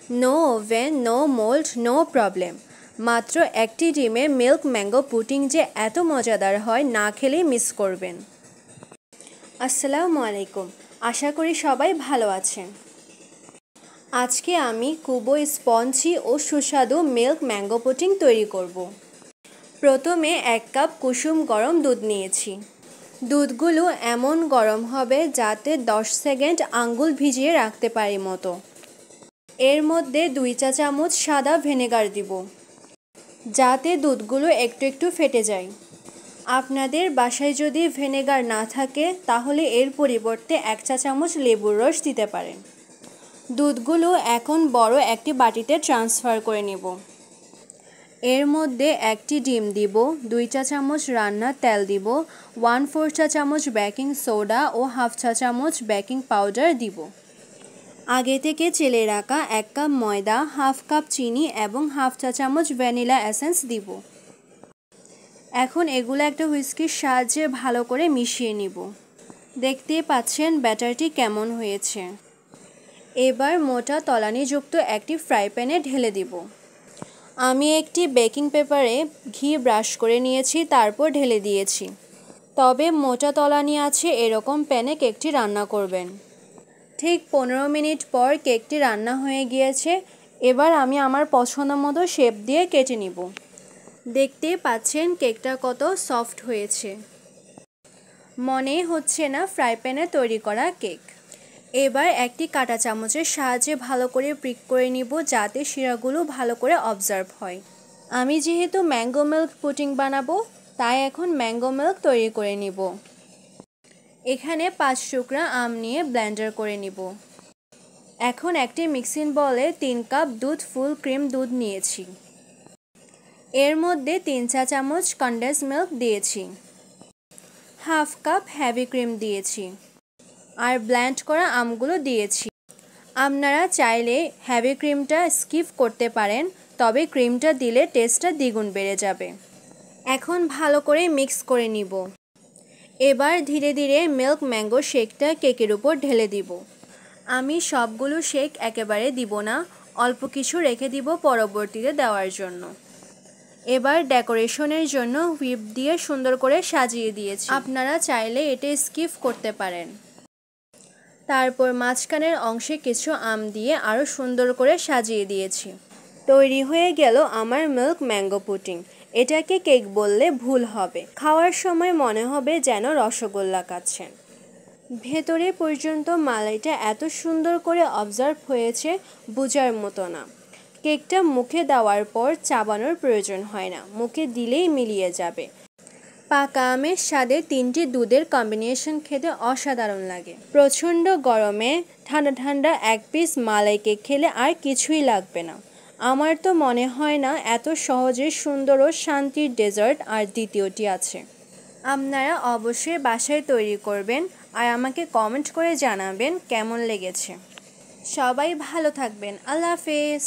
No oven, no mould, no problem. মাত্র একটি ডিমে মিল্ক ম্যাঙ্গো পুডিং যে এত মজাদার হয়, না খেলেই মিস করবেন। আসসালামু আলাইকুম, আশা করি সবাই ভালো আছেন। আজকে আমি খুবই স্পঞ্জি ও সুস্বাদু মিল্ক ম্যাঙ্গো পুডিং তৈরি করব। প্রথমে 1 কাপ কুসুম গরম দুধ নিয়েছি। দুধগুলো এমন গরম হবে যাতে 10 সেকেন্ড আঙ্গুল ভিজিয়ে রাখতে পারি মতো। এর মধ্যে 2 চা চামচ সাদা ভিনেগার দিব, যাতে দুধগুলো একটু একটু ফেটে যায়। আপনাদের বাসায় যদি ভিনেগার না থাকে তাহলে এর পরিবর্তে 1 চা চামচ লেবুর রস দিতে পারেন। দুধগুলো এখন বড় একটি বাটিতে ট্রান্সফার করে নেব। এর মধ্যে একটি ডিম দিব, 2 চা চামচ রান্নার তেল দিব, 1/4 চা চামচ বেকিং সোডা ও 1/2 চা চামচ বেকিং পাউডার দিব। আগে থেকে চেলে রাখা 1 কাপ ময়দা, 1/2 কাপ চিনি এবং 1/2 চা চামচ ভ্যানিলা এসেন্স দিব। এখন এগুলো একটা হুইস্কির সাহায্যে ভালো করে মিশিয়ে নিব। দেখতেই পাচ্ছেন ব্যাটারটি কেমন হয়েছে। এবার মোটা তলানিযুক্ত একটি ফ্রাই প্যানে ঢেলে দিব। আমি একটি বেকিং পেপারে ঘি ব্রাশ করে নিয়েছি, তারপর ঢেলে দিয়েছি। তবে মোটা তলানি আছে এরকম প্যানে কেকটি রান্না করবেন। ঠিক 15 মিনিট পর কেকটি রান্না হয়ে গিয়েছে। এবার আমি আমার পছন্দ মতো শেপ দিয়ে কেটে নিব। দেখতেই পাচ্ছেন কেকটা কত সফট হয়েছে। মনেই হচ্ছে না ফ্রাই প্যানে তৈরি করা কেক। এবার একটি কাঁটা চামচের সাহায্যে ভালো করে প্রিক করে নিব, যাতে শিরাগুলো ভালো করে অবজার্ভ হয়। আমি যেহেতু ম্যাঙ্গো মিল্ক পুডিং বানাবো, তাই এখন ম্যাঙ্গো মিল্ক তৈরি করে নিব। এখানে 5 টুকরা আম নিয়ে ব্লেন্ডার করে নিব। এখন একটি মিক্সিং বলে 3 কাপ দুধ ফুল ক্রিম দুধ নিয়েছি। এর মধ্যে 3 চা চামচ কনডেন্স মিল্ক দিয়েছি, 1/2 কাপ হেভি ক্রিম দিয়েছি আর ব্লেন্ড করা আমগুলো দিয়েছি। আপনারা চাইলে হেভি ক্রিমটা স্কিপ করতে পারেন, তবে ক্রিমটা দিলে টেস্টটা দ্বিগুণ বেড়ে যাবে। এখন ভালো করে মিক্স করে নিব। এবার ধীরে ধীরে মিল্ক ম্যাঙ্গো শেকটা কেকের উপর ঢেলে দিব। আমি সবগুলো শেক একেবারে দিব না, অল্প কিছু রেখে দিব পরবর্তীতে দেওয়ার জন্য। এবার ডেকোরেশনের জন্য হুইপ দিয়ে সুন্দর করে সাজিয়ে দিয়েছি। আপনারা চাইলে এটা স্কিপ করতে পারেন। তারপর মাঝখানের অংশে কিছু আম দিয়ে আরও সুন্দর করে সাজিয়ে দিয়েছি। তৈরি হয়ে গেল আমার মিল্ক ম্যাঙ্গো পুডিং। এটাকে কেক বললে ভুল হবে। খাওয়ার সময় মনে হবে যেন রসগোল্লা খাচ্ছেন। ভেতরে পর্যন্ত মালাইটা এত সুন্দর করে অবজার্ভ হয়েছে, বোঝার মতো না। কেকটা মুখে দেওয়ার পর চাবানোর প্রয়োজন হয় না, মুখে দিলেই মিলিয়ে যাবে। পাকা আমের স্বাদে 3টি দুধের কম্বিনেশন খেতে অসাধারণ লাগে। প্রচণ্ড গরমে ঠান্ডা ঠান্ডা 1 পিস মালাই কেক খেলে আর কিছুই লাগবে না। আমার তো মনে হয় না এত সহজে সুন্দর ও শান্তির ডেজার্ট আর দ্বিতীয়টি আছে। আপনারা অবশ্যই বাসায় তৈরি করবেন আর আমাকে কমেন্ট করে জানাবেন কেমন লেগেছে। সবাই ভালো থাকবেন। আল্লাহ হাফেজ।